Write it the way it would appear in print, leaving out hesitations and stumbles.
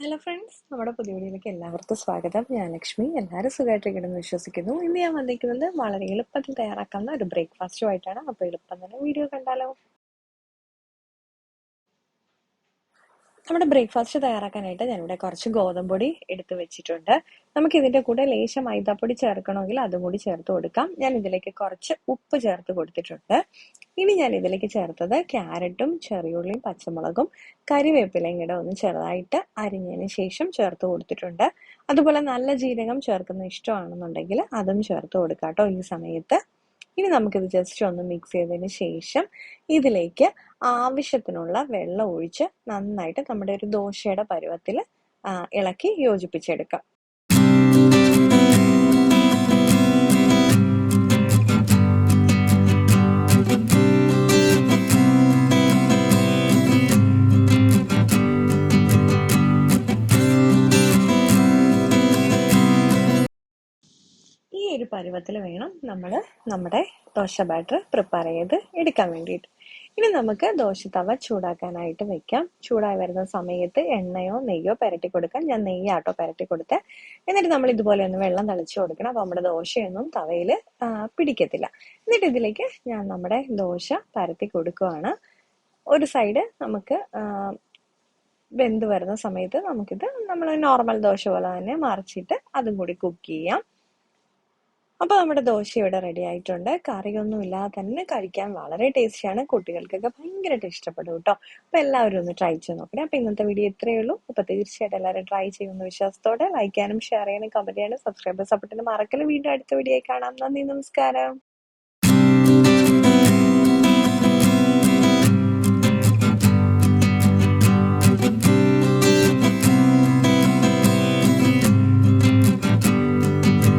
Hello friends, നമ്മുടെ പുതിയ വീഡിയോയിലേക്ക് എല്ലാവർക്കും സ്വാഗതം. ഞാൻ ലക്ഷ്മി. എല്ലാവരും സുഖമായിട്ടിരിക്കണമെന്ന് വിശ്വസിക്കുന്നു. ഇന്ന് ഞാൻ വന്നിരിക്കുന്നത് വളരെ എളുപ്പത്തിൽ തയ്യാറാക്കാവുന്ന ഒരു ബ്രേക്ക്ഫാസ്റ്റുമായിട്ടാണ്. അപ്പോൾ എളുപ്പം തന്നെ വീഡിയോ കണ്ടാലോ. നമ്മുടെ ബ്രേക്ക്ഫാസ്റ്റ് തയ്യാറാക്കാനായിട്ട് ഞാനിവിടെ കുറച്ച് ഗോതമ്പൊടി എടുത്ത് വെച്ചിട്ടുണ്ട്. നമുക്ക് ഇതിൻ്റെ കൂടെ ലേശം മൈദാപ്പൊടി ചേർക്കണമെങ്കിൽ അതും കൂടി ചേർത്ത് കൊടുക്കാം. ഞാൻ ഇതിലേക്ക് കുറച്ച് ഉപ്പ് ചേർത്ത് കൊടുത്തിട്ടുണ്ട്. ഇനി ഞാൻ ഇതിലേക്ക് ചേർത്തത് ക്യാരറ്റും ചെറിയുള്ളിയും പച്ചമുളകും കരിവേപ്പിലയും കൂടെ ഒന്ന് ചെറുതായിട്ട് അരിഞ്ഞതിന് ശേഷം ചേർത്ത് കൊടുത്തിട്ടുണ്ട്. അതുപോലെ നല്ല ജീരകം ചേർക്കുന്ന ഇഷ്ടമാണെന്നുണ്ടെങ്കിൽ അതും ചേർത്ത് കൊടുക്കാം കേട്ടോ ഈ സമയത്ത്. ഇനി നമുക്കിത് ജസ്റ്റ് ഒന്ന് മിക്സ് ചെയ്തതിന് ശേഷം ഇതിലേക്ക് ആവശ്യത്തിനുള്ള വെള്ളം ഒഴിച്ച് നന്നായിട്ട് നമ്മുടെ ഒരു ദോശയുടെ പരുവത്തിൽ ഇളക്കി യോജിപ്പിച്ചെടുക്കാം. ഈ ഒരു പരുവത്തിൽ വേണം നമ്മൾ നമ്മുടെ ദോശ ബാറ്റർ പ്രിപ്പയർ ചെയ്ത് എടുക്കാൻ വേണ്ടിയിട്ട്. ഇനി നമുക്ക് ദോശത്തവ ചൂടാക്കാനായിട്ട് വെക്കാം. ചൂടായി വരുന്ന സമയത്ത് എണ്ണയോ നെയ്യോ പുരട്ടി കൊടുക്കാം. ഞാൻ നെയ്യാട്ടോ പുരട്ടി കൊടുത്തേ. എന്നിട്ട് നമ്മൾ ഇതുപോലെ ഒന്ന് വെള്ളം തളിച്ചു കൊടുക്കണം. അപ്പോൾ നമ്മുടെ ദോശയൊന്നും തവയിൽ പിടിക്കത്തില്ല. എന്നിട്ട് ഇതിലേക്ക് ഞാൻ നമ്മുടെ ദോശ പരത്തി കൊടുക്കുകയാണ്. ഒരു സൈഡ് നമുക്ക് വെന്ത് വരുന്ന സമയത്ത് നമുക്കിത് നമ്മൾ നോർമൽ ദോശ പോലെ തന്നെ മറിച്ചിട്ട് അതും കൂടി കുക്ക് ചെയ്യാം. അപ്പോൾ നമ്മുടെ ദോശ ഇവിടെ റെഡി ആയിട്ടുണ്ട്. കറിയൊന്നും ഇല്ലാതെ തന്നെ കഴിക്കാൻ വളരെ ടേസ്റ്റിയാണ്. കുട്ടികൾക്കൊക്കെ ഭയങ്കരമായിട്ട് ഇഷ്ടപ്പെടും കേട്ടോ. അപ്പോൾ എല്ലാവരും ഒന്ന് ട്രൈ ചെയ്ത് നോക്കണേ. അപ്പോൾ ഇന്നത്തെ വീഡിയോ ഇത്രയേ ഉള്ളൂ. അപ്പോൾ തീർച്ചയായിട്ടും എല്ലാവരും ട്രൈ ചെയ്യുന്ന വിശ്വാസത്തോടെ ലൈക്ക് ചെയ്യാനും ഷെയർ ചെയ്യാനും കമന്റ് ചെയ്യാനും സബ്സ്ക്രൈബ് സപ്പോർട്ടിന് മറക്കല്. വീണ്ടും അടുത്ത വീഡിയോ കാണാം. നന്ദി, നമസ്കാരം.